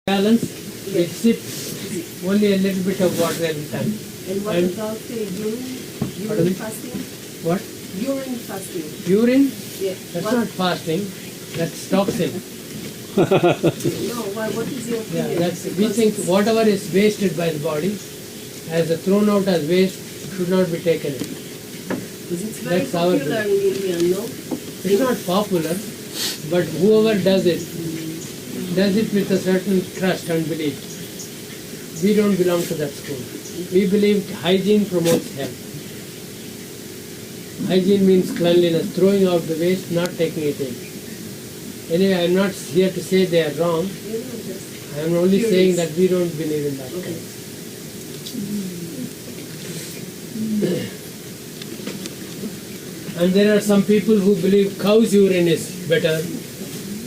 balance, we sip only a little bit of water every time. And what about urine fasting? What? Urine fasting. Urine? Yeah. That's not fasting, that's toxin. No, what is your opinion? Yeah, we think whatever is wasted by the body, as a thrown out as waste, should not be taken in. Because it's very That's our popular in India, no? It's not popular, but whoever does it with a certain trust and belief. We don't belong to that school. We believe hygiene promotes health. Hygiene means cleanliness, throwing out the waste, not taking it in. Anyway, I am not here to say they are wrong. I am only saying that we don't believe in that. Okay. And there are some people who believe cow's urine is better,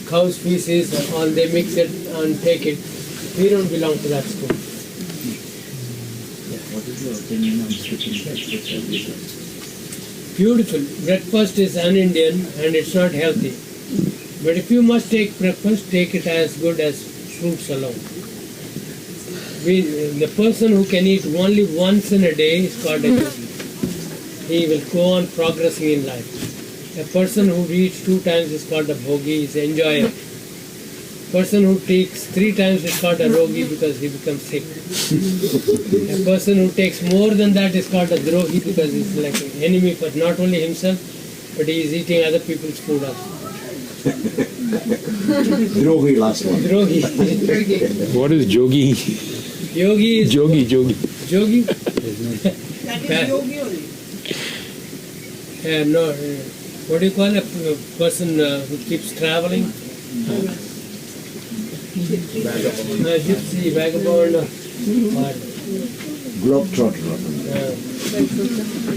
cow's feces, or they mix it and take it. We don't belong to that school. What is your opinion on skipping breakfast? Beautiful. Breakfast is un-Indian and it's not healthy. But if you must take breakfast, take it as good as fruits alone. The person who can eat only once in a day is called a yogi. He will go on progressing in life. A person who eats 2 times is called a bhogi, is an enjoyer. Person who takes 3 times is called a rogi because he becomes sick. A person who takes more than that is called a drohi because he's like an enemy for not only himself, but he is eating other people's food also. Drogi, last one. Drogi. What is yogi? Yogi is... Jogi. Yogi? That is yogi only. No, what do you call a person who keeps traveling? Gypsy, vagabond, or Globetrotter.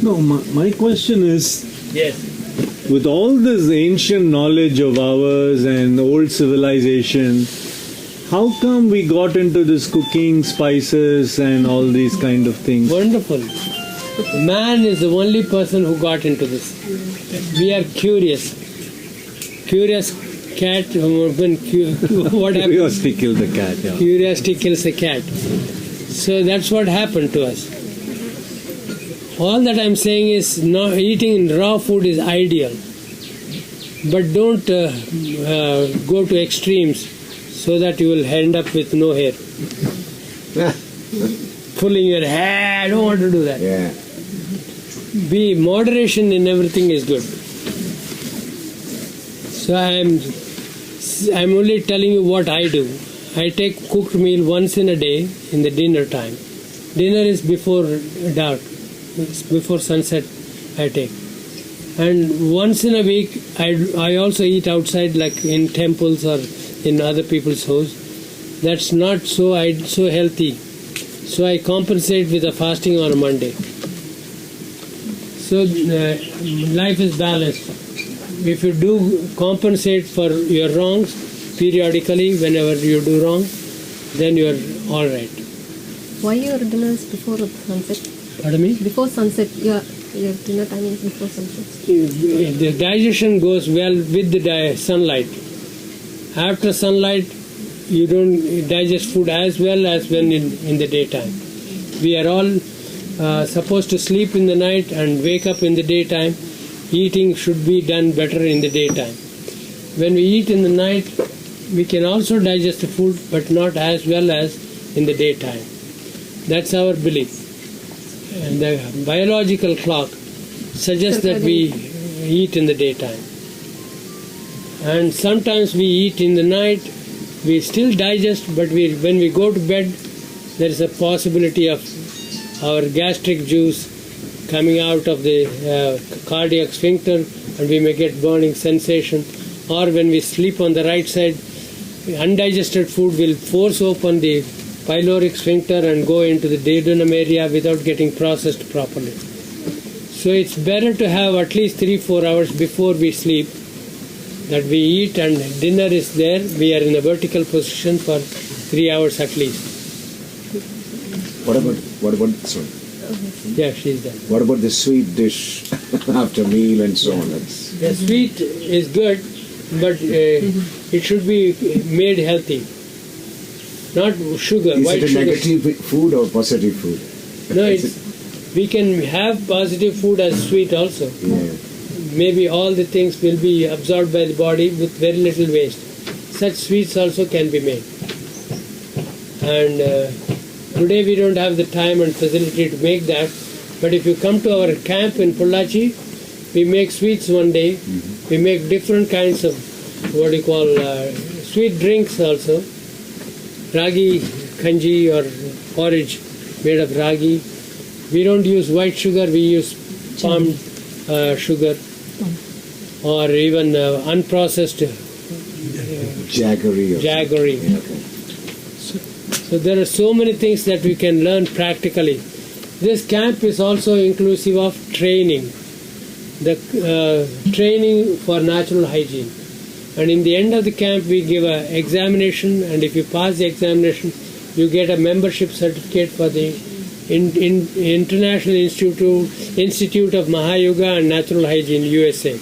No, my question is, yes. with all this ancient knowledge of ours and old civilization, how come we got into this cooking, spices and all these kind of things? Wonderful. Man is the only person who got into this. We are curious. Curious cat, what happened? Curiosity killed the cat, yeah. Curiosity kills the cat. So that's what happened to us. All that I'm saying is eating raw food is ideal. But don't go to extremes so that you will end up with no hair. Pulling your hair, I don't want to do that. Yeah. Moderation in everything is good. So I'm only telling you what I do. I take cooked meal once in a day in the dinner time. Dinner is before dark, it's before sunset I take. And once in a week I also eat outside, like in temples or in other people's house. That's not so healthy. So I compensate with a fasting on a Monday. So life is balanced. If you do compensate for your wrongs periodically, whenever you do wrong, then you are all right. Why your dinner is before sunset? Pardon me? Before sunset, your dinner time is before sunset. The digestion goes well with the sunlight. After sunlight, you don't digest food as well as when in the daytime. We are all supposed to sleep in the night and wake up in the daytime. Eating should be done better in the daytime. When we eat in the night, we can also digest the food, but not as well as in the daytime. That's our belief. And the biological clock suggests that we eat in the daytime. And sometimes we eat in the night, we still digest, but when we go to bed, there is a possibility of our gastric juice coming out of the cardiac sphincter, and we may get burning sensation. Or when we sleep on the right side, undigested food will force open the pyloric sphincter and go into the duodenum area without getting processed properly. So it's better to have at least 3-4 hours before we sleep that we eat, and dinner is there. We are in a vertical position for 3 hours at least. What about sorry? Yeah, she's done. What about the sweet dish after meal and so on? The sweet is good, but it should be made healthy. not sugar, Is white it a sugar. negative food or positive food? No, we can have positive food as sweet also. Yeah. Maybe all the things will be absorbed by the body with very little waste. Such sweets also can be made. And today we don't have the time and facility to make that. But if you come to our camp in Pollachi, we make sweets one day. We make different kinds of sweet drinks also. Ragi kanji or porridge made of ragi. We don't use white sugar, we use palm sugar or even unprocessed Jaggery. jaggery. Yeah, okay. So there are so many things that we can learn practically. This camp is also inclusive of training, the training for natural hygiene. And in the end of the camp, we give an examination, and if you pass the examination, you get a membership certificate for the International Institute of Mahayoga and Natural Hygiene, USA.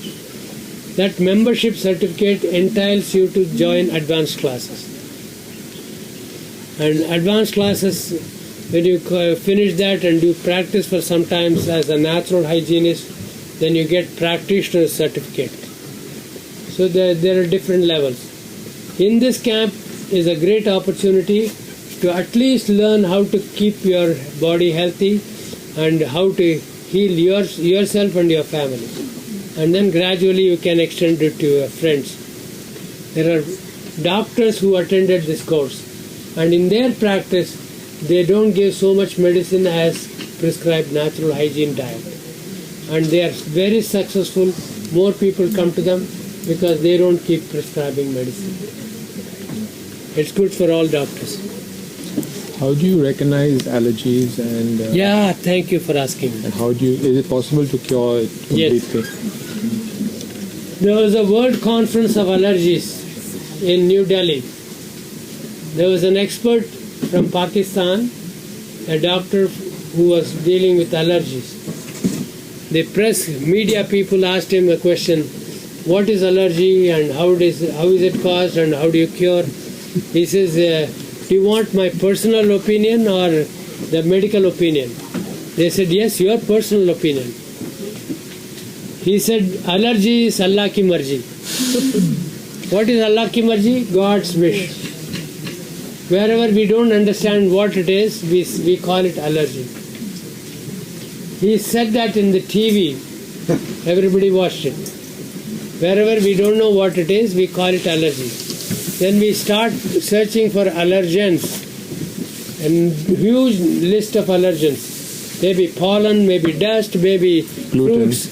That membership certificate entitles you to join advanced classes. And advanced classes, when you finish that and do practice for some time as a natural hygienist, then you get practitioner certificate. So there are different levels. In this camp is a great opportunity to at least learn how to keep your body healthy and how to heal yourself and your family. And then gradually you can extend it to your friends. There are doctors who attended this course, and in their practice they don't give so much medicine as prescribed natural hygiene diet. And they are very successful. More people come to them because they don't keep prescribing medicine. It's good for all doctors. How do you recognize allergies and Yeah, thank you for asking. how do you, is it possible to cure it completely? There was a World Conference of Allergies in New Delhi. There was an expert from Pakistan, a doctor who was dealing with allergies. The press media people asked him a question, what is allergy and how is it caused and how do you cure? He says, do you want my personal opinion or the medical opinion? They said, yes, your personal opinion. He said, allergy is Allah ki marji. What is Allah ki marji? God's wish. Wherever we don't understand what it is, we call it allergy. He said that in the TV. Everybody watched it. Wherever we don't know what it is, we call it allergy. Then we start searching for allergens, and huge list of allergens. Maybe pollen, maybe dust, maybe fruits,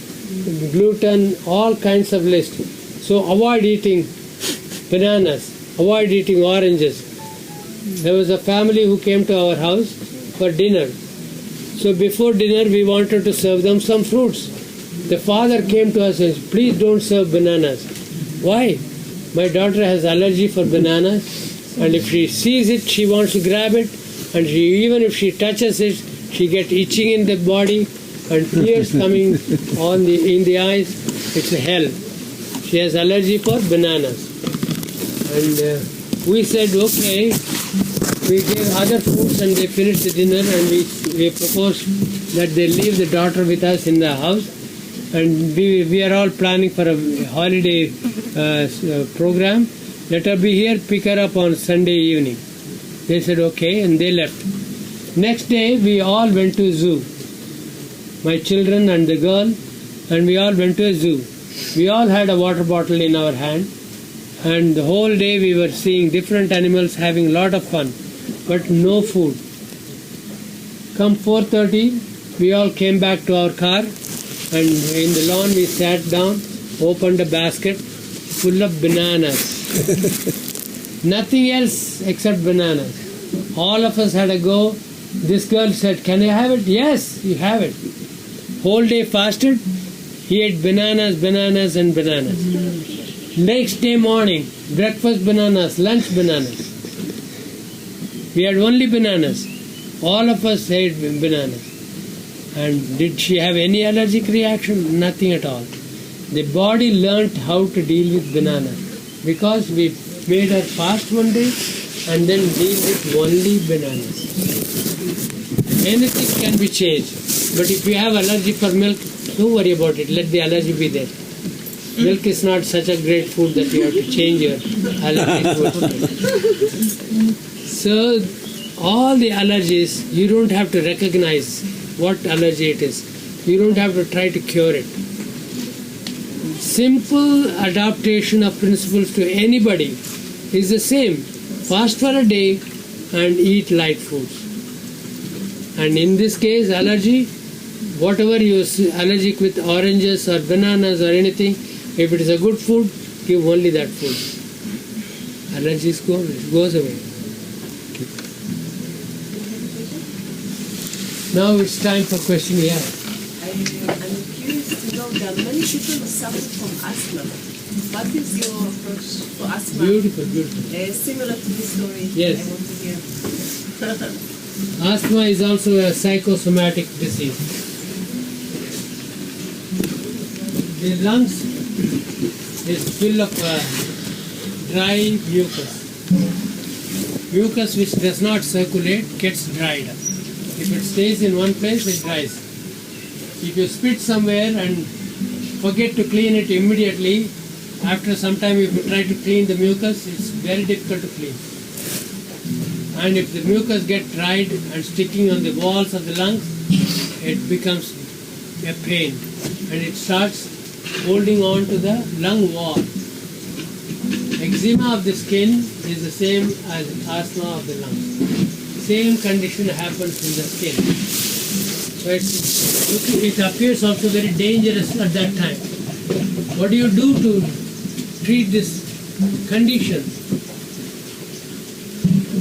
gluten, all kinds of list. So avoid eating bananas, avoid eating oranges. There was a family who came to our house for dinner. So before dinner we wanted to serve them some fruits. The father came to us and said, please don't serve bananas. Why? My daughter has allergy for bananas, and if she sees it, she wants to grab it, and even if she touches it, she gets itching in the body and tears coming in the eyes. It's hell. She has allergy for bananas. And we said, okay. We gave other foods and they finished the dinner, and we proposed that they leave the daughter with us in the house, and we are all planning for a holiday program. Let her be here, pick her up on Sunday evening. They said okay, and they left. Next day we all went to zoo. My children and the girl, and we all went to a zoo. We all had a water bottle in our hand, and the whole day we were seeing different animals having a lot of fun, but no food. Come 4:30, we all came back to our car, and in the lawn we sat down, opened a basket full of bananas. Nothing else except bananas. All of us had a go. This girl said, can I have it? Yes, you have it. Whole day fasted, he ate bananas, bananas and bananas. Next day morning, breakfast bananas, lunch bananas. We had only bananas. All of us ate bananas. And did she have any allergic reaction? Nothing at all. The body learnt how to deal with bananas because we made her fast one day and then deal with only bananas. Anything can be changed. But if you have allergy for milk, don't worry about it. Let the allergy be there. Milk is not such a great food that you have to change your allergy to it. So, all the allergies, you don't have to recognize what allergy it is. You don't have to try to cure it. Simple adaptation of principles to anybody is the same. Fast for a day and eat light foods. And in this case, allergy, whatever you're allergic with, oranges or bananas or anything, if it is a good food, give only that food. Allergies goes away. Now it's time for question here. I'm curious to know that many people suffer from asthma. What is your approach for asthma? Beautiful, beautiful. Similar to this story. Yes. I want to hear. Asthma is also a psychosomatic disease. The lungs is full of dry mucus. Mucus which does not circulate gets dried up. If it stays in one place, it dries. If you spit somewhere and forget to clean it immediately, after some time if you try to clean the mucus, it's very difficult to clean. And if the mucus gets dried and sticking on the walls of the lungs, it becomes a pain and it starts holding on to the lung wall. Eczema of the skin is the same as asthma of the lungs. Same condition happens in the skin. So it appears also very dangerous at that time. What do you do to treat this condition?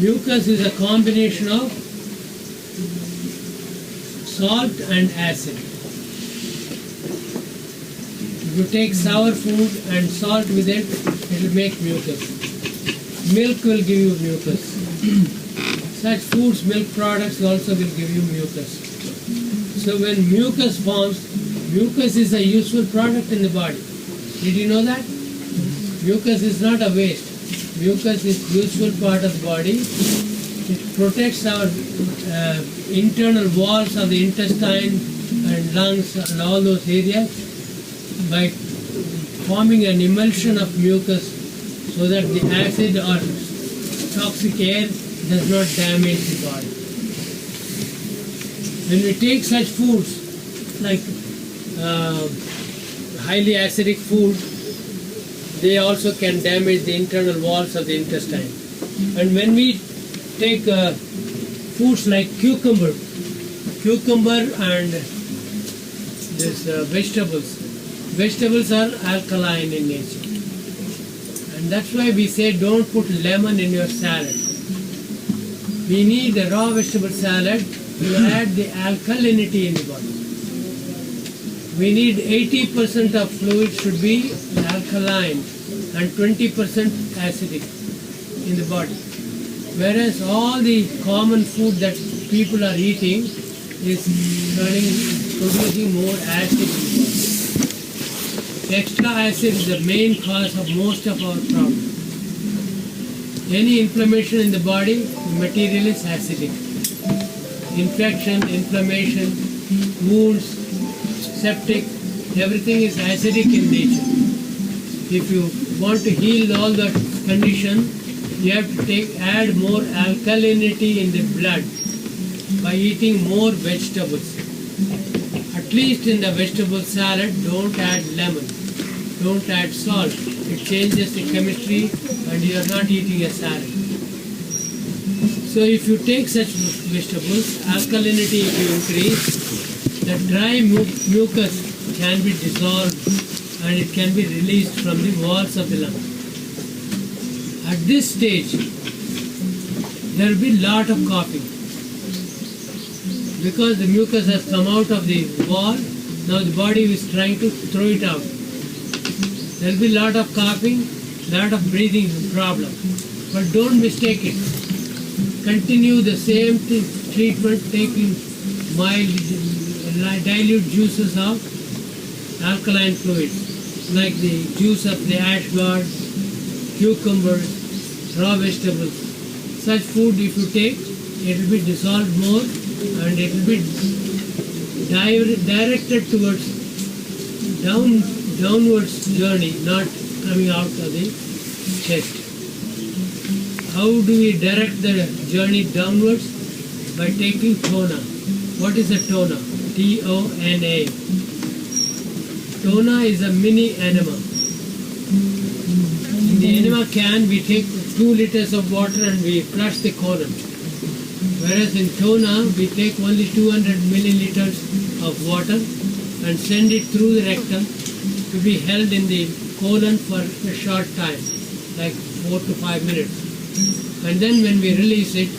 Mucus is a combination of salt and acid. If you take sour food and salt with it, it will make mucus. Milk will give you mucus. Such foods, milk products also will give you mucus. So when mucus forms, mucus is a useful product in the body. Did you know that? Mucus is not a waste. Mucus is useful part of the body. It protects our internal walls of the intestine and lungs and all those areas by forming an emulsion of mucus so that the acid or toxic air does not damage the body. When we take such foods like highly acidic food, they also can damage the internal walls of the intestine. And when we take foods like cucumber and this vegetables are alkaline in nature. And that's why we say don't put lemon in your salad. We need a raw vegetable salad to add the alkalinity in the body. We need 80% of fluid should be alkaline and 20% acidic in the body. Whereas all the common food that people are eating is producing more acid in the body. Extra acid is the main cause of most of our problems. Any inflammation in the body, the material is acidic. Infection, inflammation, wounds, septic, everything is acidic in nature. If you want to heal all the condition, you have to add more alkalinity in the blood by eating more vegetables. At least in the vegetable salad, don't add lemon, don't add salt. It changes the chemistry and you are not eating a salad. So if you take such vegetables, alkalinity if you increase, the dry mucus can be dissolved and it can be released from the walls of the lungs. At this stage, there will be a lot of coughing. Because the mucus has come out of the wall, now the body is trying to throw it out. There will be a lot of coughing, lot of breathing problem. But don't mistake it. Continue the same treatment, taking mild dilute juices of alkaline fluids, like the juice of the ash gourd, cucumbers, raw vegetables. such food if you take, it will be dissolved more and it will be directed towards downwards journey, not coming out of the chest. How do we direct the journey downwards? By taking tona. What is a tona? T-O-N-A. Tona is a mini enema. In the enema can, we take 2 liters of water and we flush the colon. Whereas in tona, we take only 200 milliliters of water and send it through the rectum to be held in the colon for a short time, like 4 to 5 minutes. And then when we release it,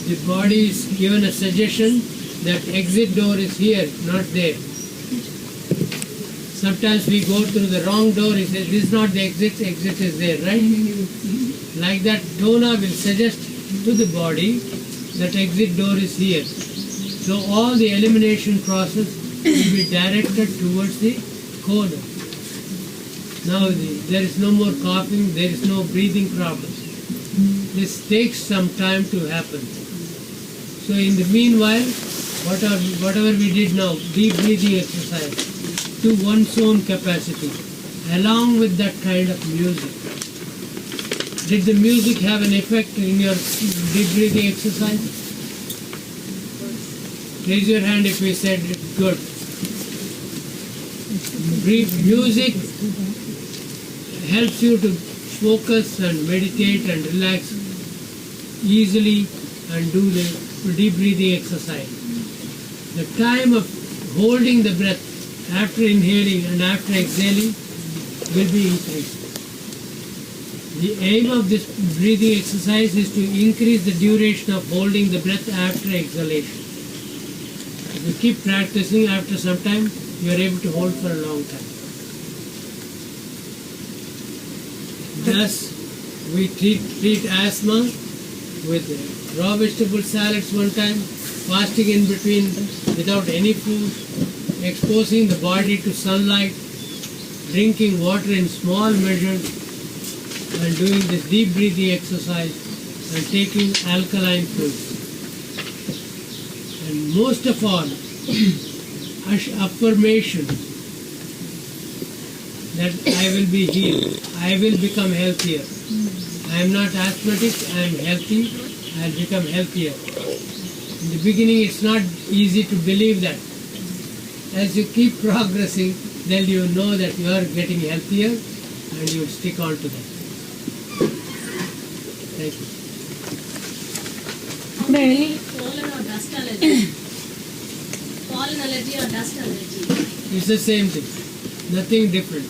the body is given a suggestion that exit door is here, not there. Sometimes we go through the wrong door, he says, this is not the exit, exit is there, right? Like that, tona will suggest to the body that exit door is here. So all the elimination process will be directed towards the colon. Now there is no more coughing, there is no breathing problems. This takes some time to happen. So in the meanwhile, whatever we did now, deep breathing exercise, to one's own capacity, along with that kind of music. Did the music have an effect in your deep breathing exercise? Raise your hand if we said good. Music helps you to focus and meditate and relax easily and do the deep breathing exercise. The time of holding the breath after inhaling and after exhaling will be increased. The aim of this breathing exercise is to increase the duration of holding the breath after exhalation. If you keep practicing, after some time, you are able to hold for a long time. Thus, we treat asthma with raw vegetable salads one time, fasting in between without any food, exposing the body to sunlight, drinking water in small measures, and doing this deep breathing exercise and taking alkaline foods. And most of all, affirmation that I will be healed, I will become healthier. I am not asthmatic, I am healthy, I will become healthier. In the beginning it's not easy to believe that. As you keep progressing, then you know that you are getting healthier and you stick on to that. Thank you. Pollen or dust allergy? Pollen allergy or dust allergy? It's the same thing, nothing different.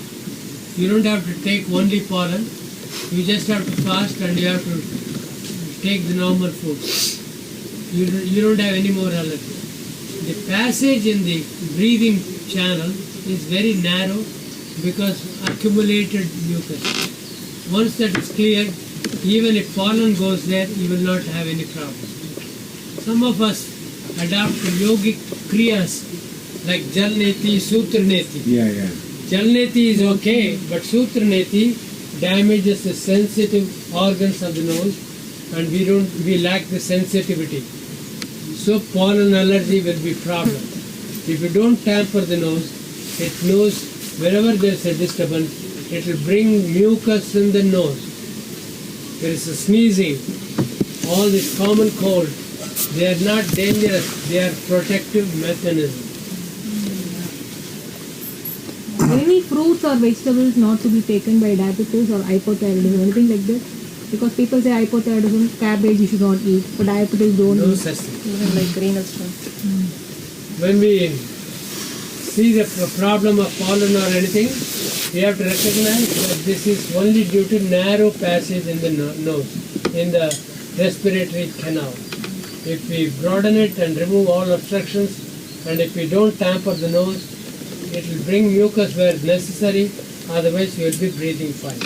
You don't have to take only pollen, you just have to fast and you have to take the normal food. You don't have any more allergy. The passage in the breathing channel is very narrow because accumulated mucus. Once that is cleared, even if pollen goes there, you will not have any problem. Some of us adopt yogic kriyas like Jalneti, Sutraneti. Yeah. Jalneti is okay, but Sutraneti damages the sensitive organs of the nose and we lack the sensitivity. So pollen allergy will be problem. If you don't tamper the nose, it knows wherever there is a disturbance, it will bring mucus in the nose. There is a sneezing, all this common cold, they are not dangerous, they are protective mechanisms. Any fruits or vegetables not to be taken by diabetes or hypothyroidism, anything like that? Because people say hypothyroidism, cabbage you should not eat, but diabetes don't No eat. such thing. Even like green and stuff. When we see the problem of pollen or anything, we have to recognize that this is only due to narrow passage in the nose, in the respiratory canal. If we broaden it and remove all obstructions, and if we don't tamper the nose, it will bring mucus where necessary, otherwise you will be breathing fine.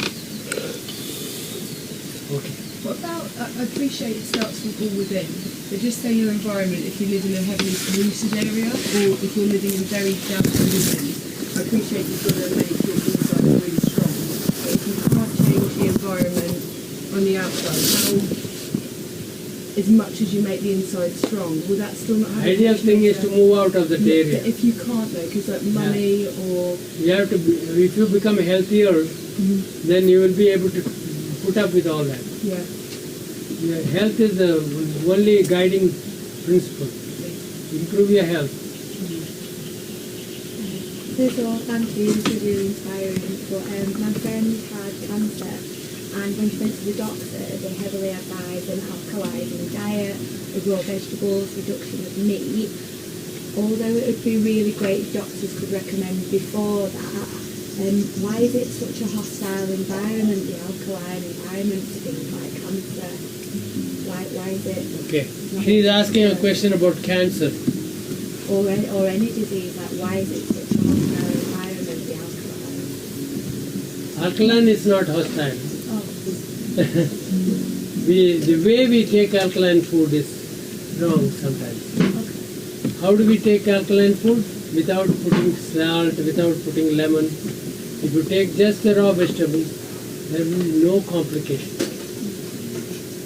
Okay. What about, I appreciate it starts from all within, but just say your environment, if you live in a heavily polluted area, or if you're living in very damp conditions, I appreciate you've got to make your inside really strong. But if you can't change the environment on the outside, as much as you make the inside strong, will that still not have Ideal thing is to move out of that area. If you can't though, because like money or... You have to, if you become healthier, then you will be able to put up with all that. Yeah. Yeah, health is the only guiding principle. Improve your health. So thank you, this is really inspiring. But my friend had cancer, and when she went to the doctor, they heavily advised an alkalizing diet, with raw vegetables, reduction of meat. Although it would be really great if doctors could recommend before that, why is it such a hostile environment, the alkaline environment, to things like cancer? Why is it? Okay. She is asking a question about cancer. Or any disease, like why is it such a hostile environment, the alkaline? Alkaline is not hostile. Oh. The way we take alkaline food is wrong sometimes. Okay. How do we take alkaline food? Without putting salt, without putting lemon. If you take just the raw vegetables, there will be no complication.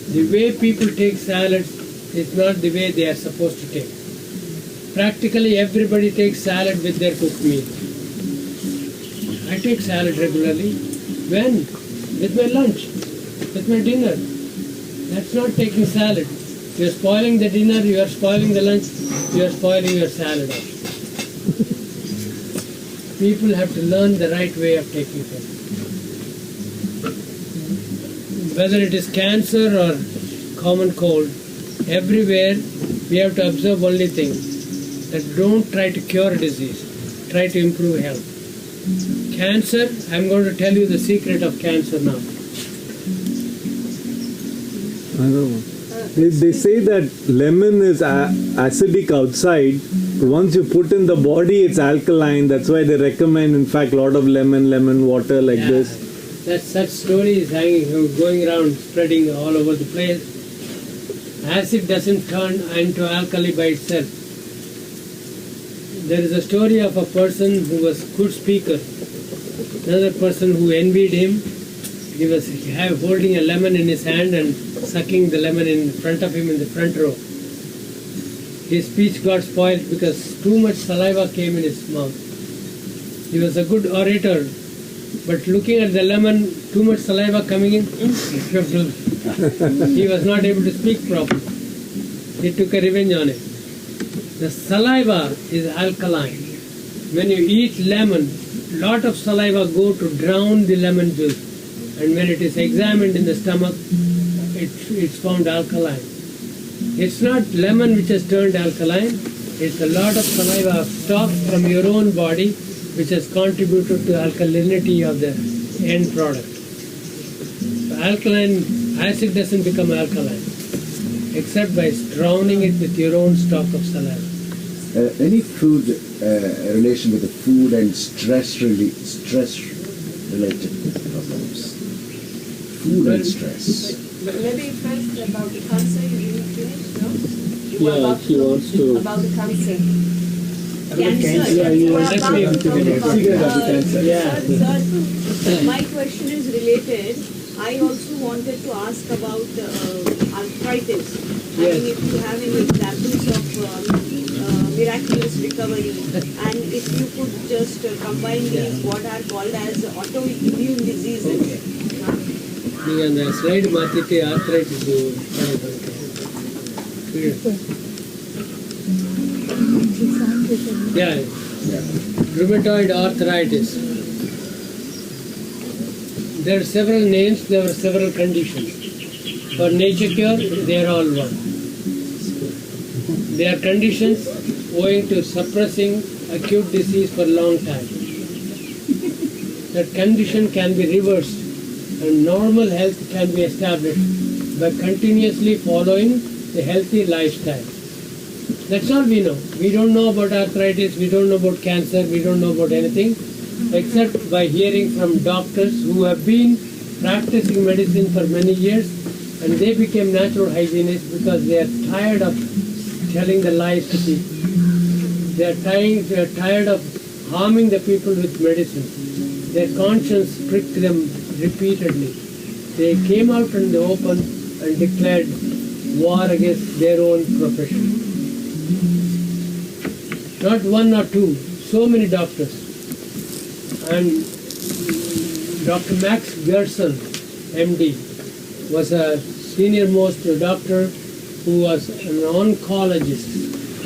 The way people take salads is not the way they are supposed to take. Practically everybody takes salad with their cooked meal. I take salad regularly. When? With my lunch, with my dinner. That's not taking salad. You are spoiling the dinner, you are spoiling the lunch, you are spoiling your salad also. People have to learn the right way of taking things. Whether it is cancer or common cold, everywhere we have to observe only things. That don't try to cure disease, try to improve health. Cancer, I'm going to tell you the secret of cancer now. I don't know. They say that lemon is acidic outside, but once you put in the body, it's alkaline. That's why they recommend, in fact, a lot of lemon water like this. That such stories going around, spreading all over the place. Acid doesn't turn into alkali by itself. There is a story of a person who was a good speaker. Another person who envied him. He was holding a lemon in his hand and sucking the lemon in front of him in the front row. His speech got spoiled because too much saliva came in his mouth. He was a good orator, but looking at the lemon, too much saliva coming in, he was not able to speak properly. He took a revenge on it. The saliva is alkaline. When you eat lemon, lot of saliva go to drown the lemon juice. And when it is examined in the stomach, it's found alkaline. It's not lemon which has turned alkaline, it's a lot of saliva stock from your own body which has contributed to alkalinity of the end product. So alkaline, acid doesn't become alkaline, except by drowning it with your own stock of saliva. Any food relation with the food and stress related problems? Food and stress. Maybe first about the cancer, you didn't finish, no? Yeah, he wants to. About the cancer. Yeah, you want to Sorry, my question is related. I also wanted to ask about arthritis. I mean, if you have any examples of miraculous recovery, and if you could just combine these, what are called as autoimmune diseases. Okay. On the slide, Matite, arthritis. Yeah. Rheumatoid arthritis. There are several names, there are several conditions. For nature cure, they are all one. They are conditions owing to suppressing acute disease for a long time. That condition can be reversed and normal health can be established by continuously following the healthy lifestyle. That's all we know. We don't know about arthritis, we don't know about cancer, we don't know about anything except by hearing from doctors who have been practicing medicine for many years, and they became natural hygienists because they are tired of telling the lies to people. They are tired of harming the people with medicine. Their conscience pricked them repeatedly. They came out in the open and declared war against their own profession. Not one or two, so many doctors. And Dr. Max Gerson, MD, was a senior most doctor who was an oncologist,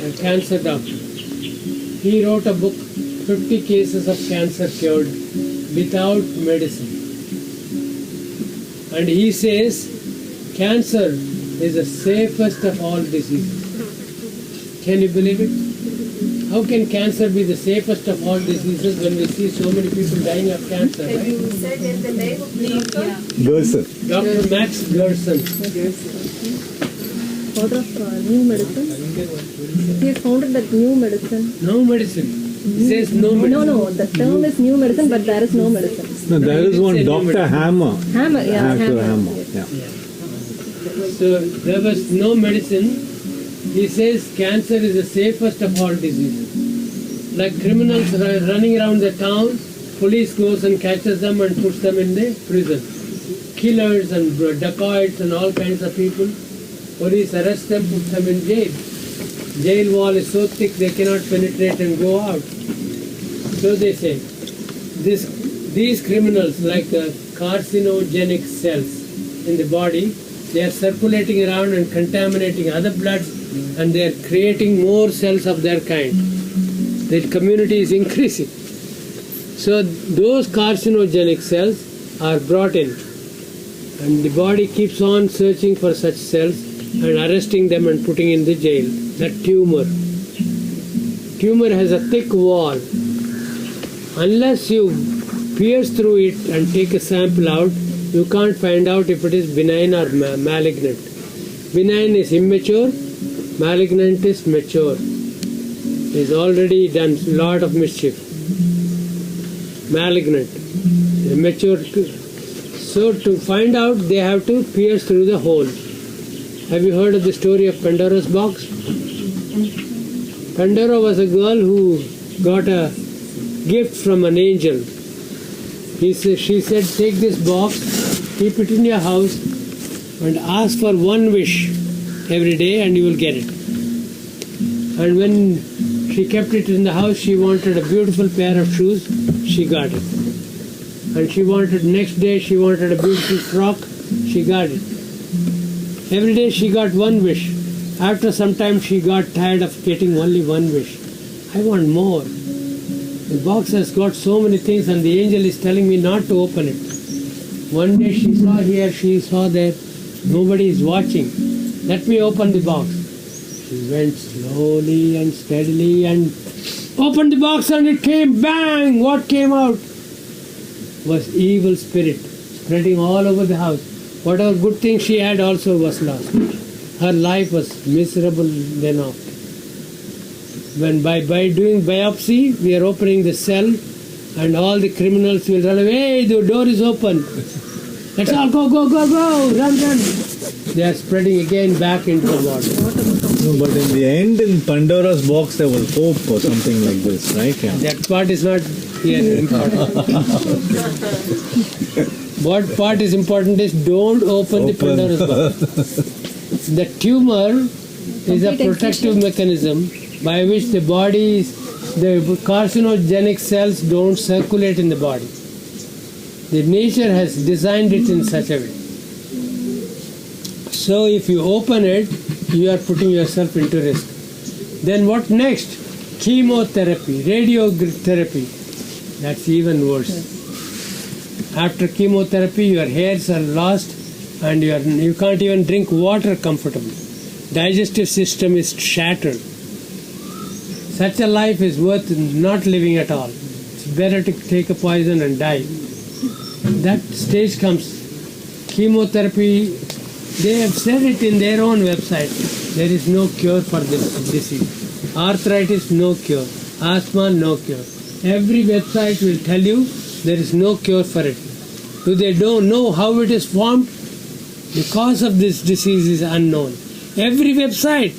a cancer doctor. He wrote a book, 50 cases of cancer cured without medicine. And he says cancer is the safest of all diseases. Can you believe it? How can cancer be the safest of all diseases when we see so many people dying of cancer? Can Right? you say that the name of the doctor? Gerson. Dr. Max Gerson. Founder of new medicine. He has founded that new medicine. No medicine. He says no medicine. No, the term is new medicine, but there is no medicine. No, there is one Dr. Hammer. Hammer, yeah. Dr. Hammer. Yeah. So there was no medicine. He says cancer is the safest of all diseases. Like criminals running around the town, police goes and catches them and puts them in the prison. Killers and dacoits and all kinds of people, police arrest them, put them in jail. Jail wall is so thick they cannot penetrate and go out. So they say, these criminals, like carcinogenic cells in the body, they are circulating around and contaminating other bloods, and they are creating more cells of their kind. The community is increasing. So those carcinogenic cells are brought in, and the body keeps on searching for such cells and arresting them and putting in the jail. That tumor has a thick wall. Unless you pierce through it and take a sample out, you can't find out if it is benign or malignant. Benign is immature, malignant is mature. It's already done a lot of mischief. Malignant, mature. So to find out, they have to pierce through the hole. Have you heard of the story of Pandora's box? Pandora was a girl who got a gift from an angel. She said, take this box, keep it in your house, and ask for one wish every day and you will get it. And when she kept it in the house, she wanted a beautiful pair of shoes, she got it. And she wanted, next day she wanted a beautiful frock, she got it. Every day she got one wish. After some time she got tired of getting only one wish. I want more. The box has got so many things and the angel is telling me not to open it. One day she saw here, she saw there, nobody is watching. Let me open the box. She went slowly and steadily and opened the box and it came, bang! What came out was evil spirit spreading all over the house. Whatever good thing she had also was lost. Her life was miserable then after. When by doing biopsy, we are opening the cell and all the criminals will run away. Hey, the door is open. Let's all go, run. They are spreading again back into the water. No, but in the end, in Pandora's box, there was hope or something like this, right? Yeah. That part is not here important. What part is important is don't open the Pandora's box. The tumor is a protective mechanism by which the carcinogenic cells don't circulate in the body. The nature has designed it in such a way. So if you open it, you are putting yourself into risk. Then what next? Chemotherapy, radiotherapy. That's even worse. After chemotherapy, your hairs are lost and you can't even drink water comfortably. Digestive system is shattered. Such a life is worth not living at all. It's better to take a poison and die. That stage comes. Chemotherapy, they have said it in their own website. There is no cure for this disease. Arthritis, no cure. Asthma, no cure. Every website will tell you there is no cure for it. Do they don't know how it is formed? The cause of this disease is unknown. Every website.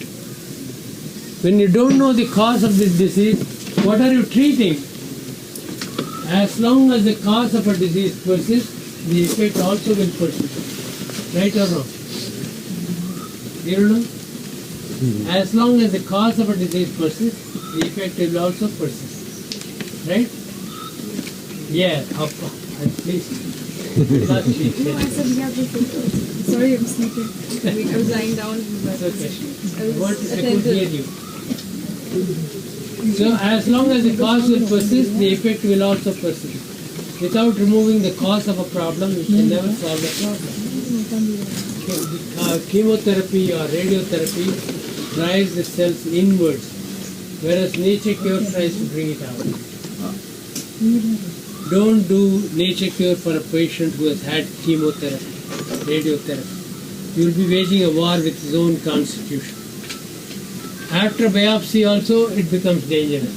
When you don't know the cause of this disease, what are you treating? As long as the cause of a disease persists, the effect also will persist. Right or wrong? You don't know? As long as the cause of a disease persists, the effect will also persist. Right? Yeah, please. Last sheet. No, I said we have the Sorry, I'm sleeping. I was lying down. But It's okay. I could attentive. hear you. So as long as the cause will persist, the effect will also persist. Without removing the cause of a problem, you can never solve the problem. Chemotherapy or radiotherapy drives the cells inwards, whereas nature cure tries to bring it out. Don't do nature cure for a patient who has had chemotherapy, radiotherapy. You will be waging a war with his own constitution. After biopsy also, it becomes dangerous.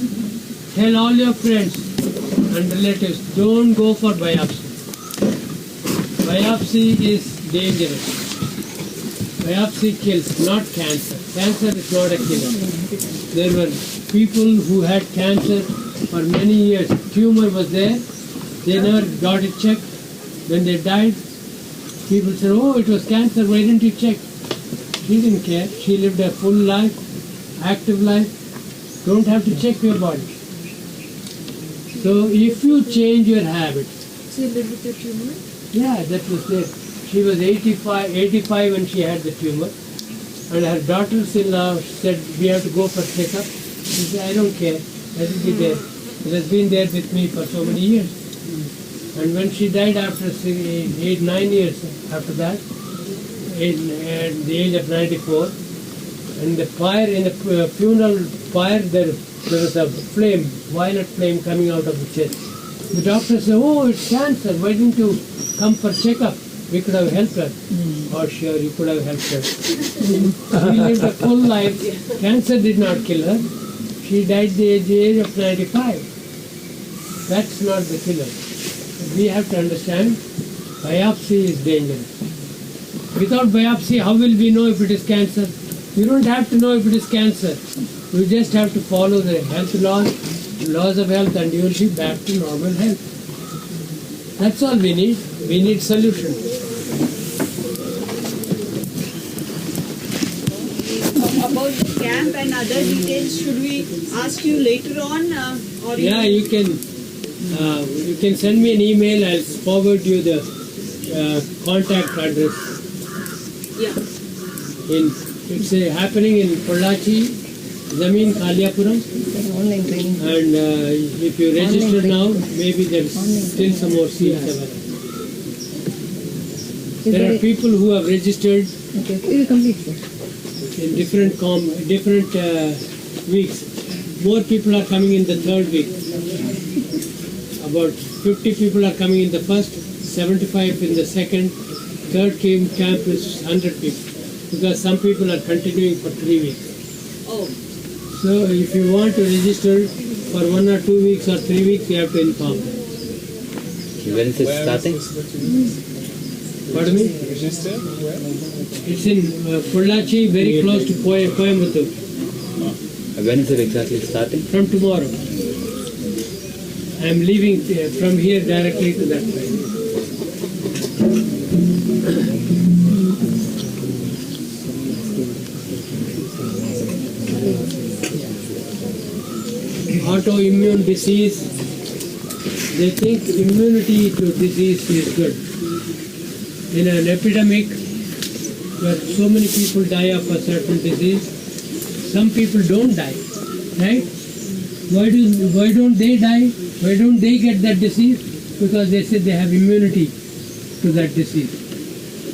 Tell all your friends and relatives, don't go for biopsy. Biopsy is dangerous. Biopsy kills, not cancer. Cancer is not a killer. There were people who had cancer for many years. Tumor was there. They never got it checked. When they died, people said, oh, it was cancer, why didn't you check? She didn't care. She lived a full life, active life. Don't have to check your body. So if you change your habit. So you lived with your tumor? Yeah, that was there. She was 85 when she had the tumor. And her daughters-in-law said, we have to go for checkup. She said, I don't care. Let it be there. It has been there with me for so many years. And when she died after 9 years after that, at the age of 94, in the pyre, in the funeral pyre, there was a flame, violet flame coming out of the chest. The doctor said, oh, it's cancer. Why didn't you come for checkup? We could have helped her. Oh, sure, you could have helped her. She lived a full life. Cancer did not kill her. She died at the age of 95. That's not the killer. We have to understand, biopsy is dangerous. Without biopsy, how will we know if it is cancer? You don't have to know if it is cancer. You just have to follow the health laws of health, and you will be back to normal health. That's all we need. We need solution. About the camp and other details, should we ask you later on? Or Yeah, you can send me an email. I'll forward you the contact address. Yeah. It's happening in Pollachi, Zameen Kaliapuram. Online training. And if you register now, maybe there's still some more seats available. There are people who have registered Okay, you complete, sir. in different weeks. More people are coming in the third week. About 50 people are coming in the first, 75 in the second. Third camp is 100 people, because some people are continuing for 3 weeks. Oh. So if you want to register for 1 or 2 weeks or 3 weeks, you have to inform them. When is it starting? Pardon me? Register? Where? It's in Pollachi, very close to Coimbatore. When is it exactly starting? From tomorrow. I am leaving from here directly to that place. Autoimmune disease, they think immunity to disease is good. In an epidemic where so many people die of a certain disease, some people don't die, right? Why don't they die? Why don't they get that disease? Because they say they have immunity to that disease.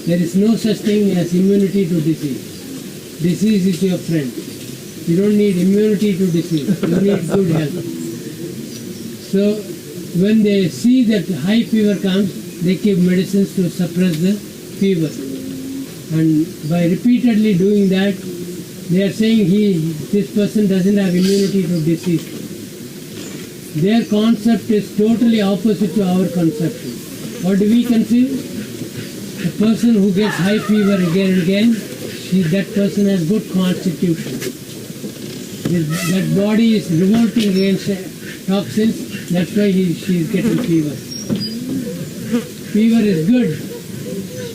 There is no such thing as immunity to disease. Disease is your friend. You don't need immunity to disease. You need good health. So when they see that high fever comes, they give medicines to suppress the fever. And by repeatedly doing that, they are saying this person doesn't have immunity to disease. Their concept is totally opposite to our conception. What do we conceive? A person who gets high fever again and again, that person has good constitution. That body is revolting against toxins, that's why she is getting fever. Fever is good.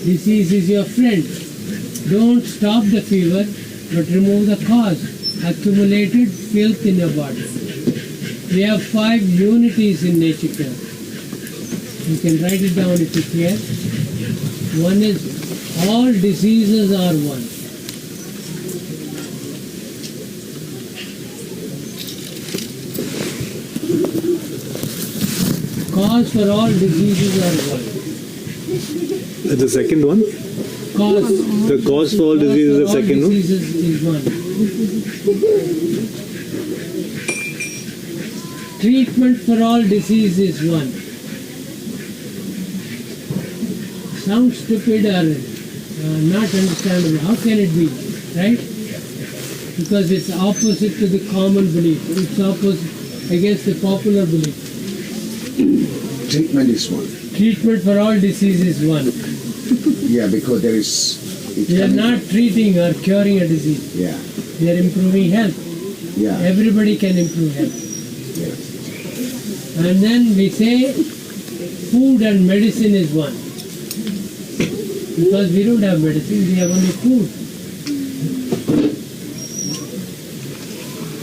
Disease is your friend. Don't stop the fever, but remove the cause, accumulated filth in your body. We have 5 unities in nature care. You can write it down if you care. One is all diseases are one. Cause for all diseases are one. The second one? Cause. The cause for all disease is the second one? Diseases is one. Treatment for all disease is one. Sounds stupid or not understandable. How can it be? Right? Because it's opposite to the common belief. It's opposite against the popular belief. Treatment is one. Treatment for all disease is one. Yeah, because there is. We are not treating or curing a disease. Yeah. We are improving health. Yeah. Everybody can improve health. Yes. And then we say food and medicine is one. Because we don't have medicine, we have only food.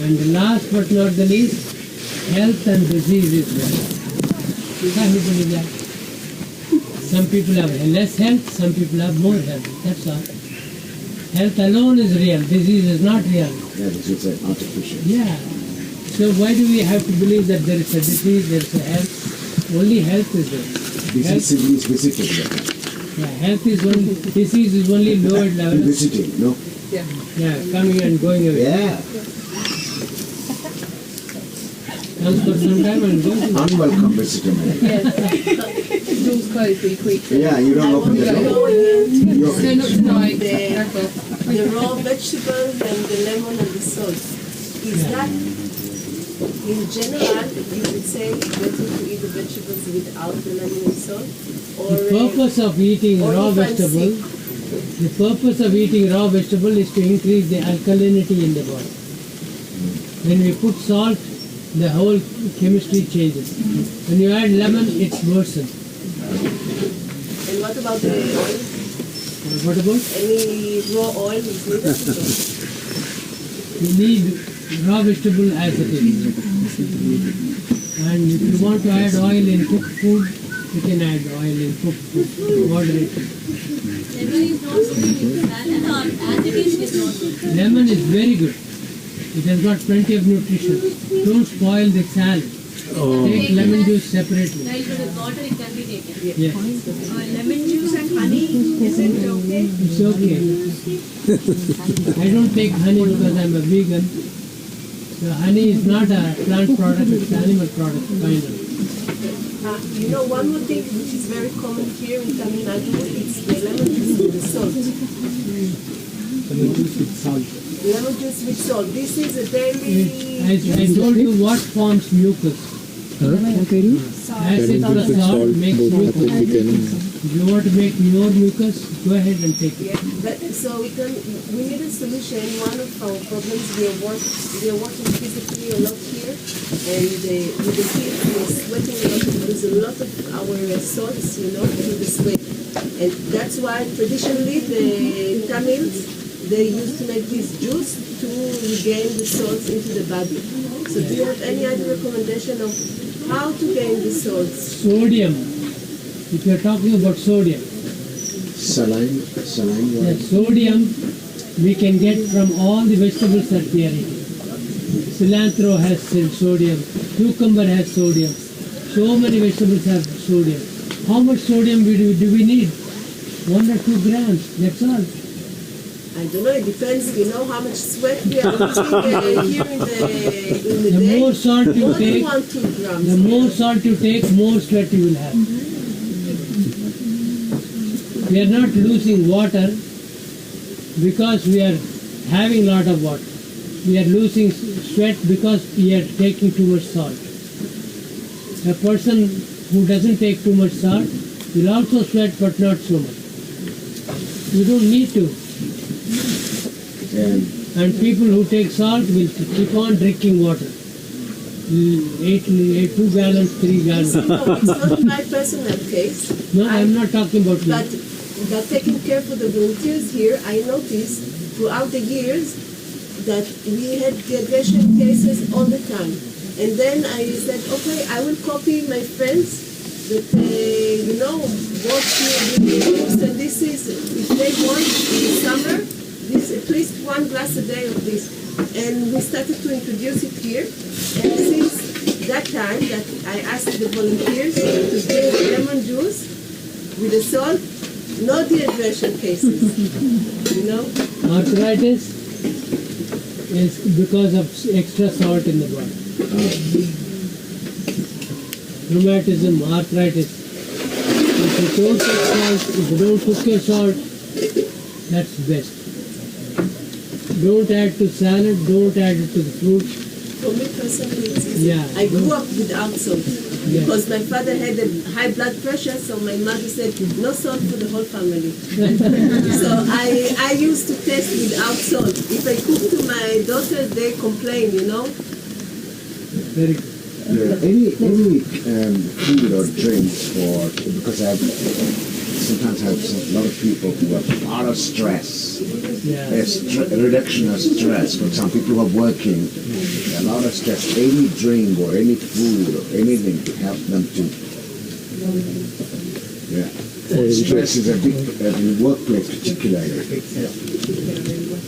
And the last but not the least, health and disease is one. Can you believe that? Some people have less health, some people have more health. That's all. Health alone is real, disease is not real. Yeah, this is artificial. Yeah. So why do we have to believe that there is a disease, there is a health? Only health is there. Disease is visited. Yeah, health is only, disease is only lower level. Visiting, no? Yeah, coming and going away. Yeah. Comes for some time and goes away. Unwelcome visitor, man. Doors closed really quickly. Yeah, you don't open the door. No, not tonight. The raw vegetables and the lemon and the salt. Is that, in general, you would say better to eat the vegetables without the lemon and salt? Or, The purpose of eating or raw if I'm vegetable, sick? the purpose of eating raw vegetable is to increase the alkalinity in the body. When we put salt, the whole chemistry changes. When you add lemon, it's worsened. And what about the oil? What about? Any raw oil is needed? You need raw vegetable as it is. And if you want to add oil in cooked food, you can add oil in cooked food, moderately. Lemon is not sweet, salad or as it is not sweet. Lemon is very good. It has got plenty of nutrition. Don't spoil the salad. Take lemon juice separately. Like with water it can be taken. Yes. Lemon juice and honey, is it okay? It's okay. I don't take honey because I'm a vegan. So honey is not a plant product, it's an animal product, kind of. You know, one more thing which is very common here in Tamil Nadu is the lemon juice with the salt. Lemon juice with salt. Lemon juice with salt. This is a daily... I told you what forms mucus. Acid plus salt makes mucus. If you want to make more mucus, go ahead and take it. Yeah, but so we need a solution. One of our problems, we are working physically a lot here, and with the heat, we are sweating a lot. There's a lot of our salts, through the sweat, and that's why traditionally the Tamils, they used to make this juice to regain the salts into the body. So do you have any other recommendation of how to gain the salts? Sodium. If you're talking about sodium. Saline water. The sodium we can get from all the vegetables that we are eating. Cilantro has sodium. Cucumber has sodium. So many vegetables have sodium. How much sodium do we need? 1 or 2 grams. That's all. I don't know, it depends, how much sweat we are losing here in the The day. more salt you More than take, 1, 2 grams. the more salt you take, more sweat you will have. We are not losing water because we are having lot of water. We are losing sweat because we are taking too much salt. A person who doesn't take too much salt will also sweat, but not so much. You don't need to. And people who take salt will keep on drinking water. 2 gallons, 3 gallons. No, it's not my personal case. No, I'm not talking about But you. But taking care for the volunteers here, I noticed throughout the years that we had dehydration cases all the time. And then I said, okay, I will copy my friends that, what you do. So this is, if they want in the summer, this at least 1 glass a day of this. And we started to introduce it here. And since that time that I asked the volunteers to drink lemon juice with the salt, no dehydration cases, Arthritis is because of extra salt in the body. Rheumatism, arthritis. If you don't take salt, if you don't cook your salt, that's best. Don't add to salad, don't add it to the fruit. For me personally, it's easy. Yeah, I grew up without salt. Yeah. Because my father had a high blood pressure, so my mother said, no salt for the whole family. So I used to taste without salt. If I cook to my daughters, they complain, Very good. Any food or drink because I sometimes have a lot of people who have a lot of stress. Yeah. Reduction of stress. For some people who are working, a lot of stress. Any drink or any food or anything to help them to. Stress is a big in the workplace particularly.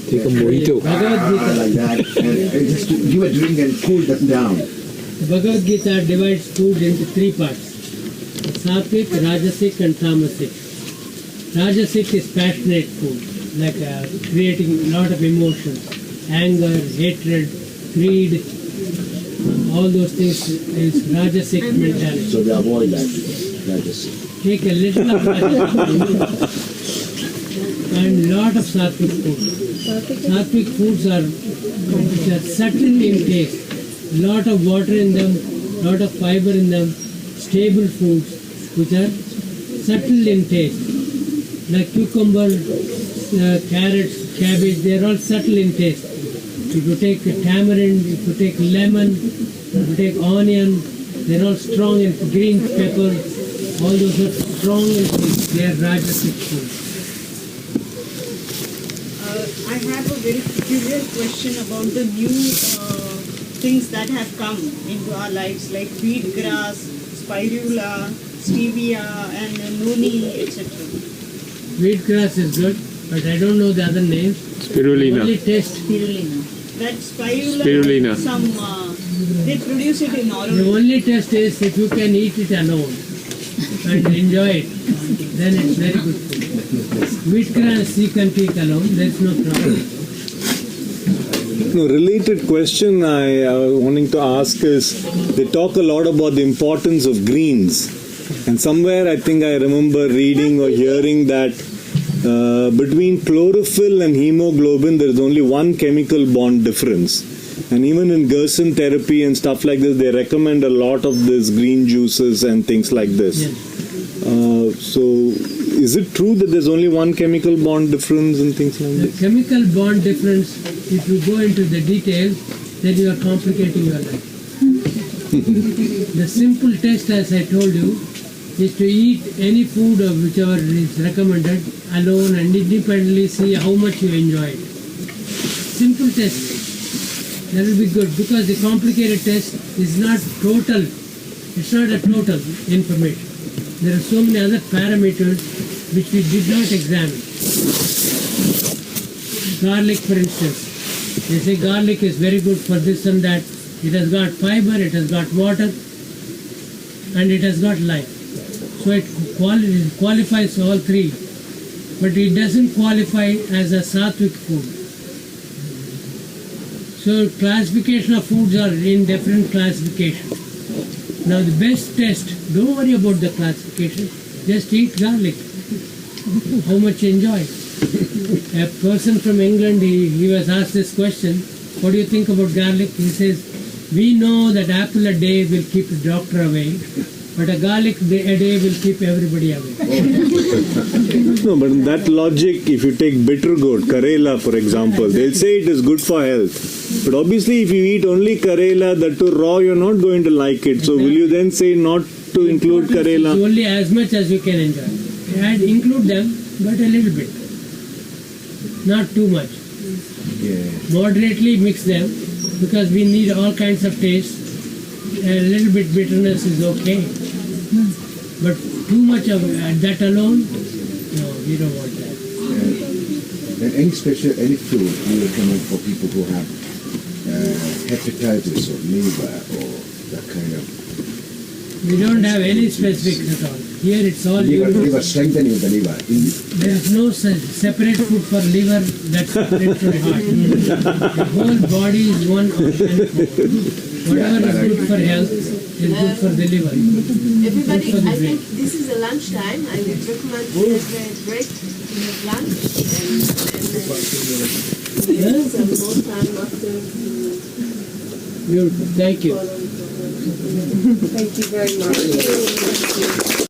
Take a mojito. Like that, and just to give a drink and cool them down. The Bhagavad Gita divides food into 3 parts. Sattvic, Rajasic and Tamasic. Rajasic is passionate food, like creating a lot of emotions, anger, hatred, greed, all those things is Rajasic mentality. So they avoid that. Rajasic. Take a little of Rajasic and lot of Sattvic food. Sattvic foods are subtle in taste. Lot of water in them, lot of fiber in them, stable foods which are subtle in taste. Like cucumber, carrots, cabbage, they are all subtle in taste. If you take tamarind, if you take lemon, if you take onion, they are all strong in green pepper, all those are strong in taste. They are Rajasic foods. I have a very peculiar question about the new things that have come into our lives, like wheatgrass, spirula, stevia, and noni, etc. Wheatgrass is good, but I don't know the other names. Spirulina. Only taste. Spirulina. That Spirulina. They produce it in oil. The only test is if you can eat it alone and enjoy it, then it's very good food. Wheatgrass you can take alone, there's no problem. No, related question I wanting to ask is, they talk a lot about the importance of greens, and somewhere I think I remember reading or hearing that between chlorophyll and hemoglobin there is only one chemical bond difference, and even in Gerson therapy and stuff like this they recommend a lot of this green juices and things like this. Yes. So is it true that there's only one chemical bond difference and things like The this? chemical bond difference, if you go into the details, then you are complicating your life. The simple test, as I told you, is to eat any food or whichever is recommended alone and independently, see how much you enjoy it. Simple test. That will be good, because the complicated test is not total. It's not a total information. There are so many other parameters which we did not examine. Garlic, for instance. They say garlic is very good for this and that. It has got fiber, it has got water, and it has got life. So it qualifies all 3. But it doesn't qualify as a sattvic food. So classification of foods are in different classification. Now the best test, don't worry about the classification, just eat garlic. How much you enjoy. A person from England, he was asked this question, what do you think about garlic? He says, we know that apple a day will keep the doctor away, but a garlic a day will keep everybody away. No, but in that logic, if you take bitter gourd, Karela for example, they'll say it is good for health. But obviously if you eat only Karela, that too raw, you're not going to like it. So will you then say not to include Karela? It's only as much as you can enjoy. And include them, but a little bit. Not too much. Yeah. Moderately mix them because we need all kinds of taste. A little bit bitterness is okay. But too much of that alone, no, we don't want that. And any food you recommend for people who have hepatitis or liver or that kind of? We don't have any specifics at all. Here it's all liver strengthening the liver. There is no separate food for liver that's separate from heart. The whole body is one organ. Whatever is good for health is good for the liver. Everybody, I think this is a lunchtime. I would recommend to have a break to have lunch and then some more time after. Thank you. Thank you very much.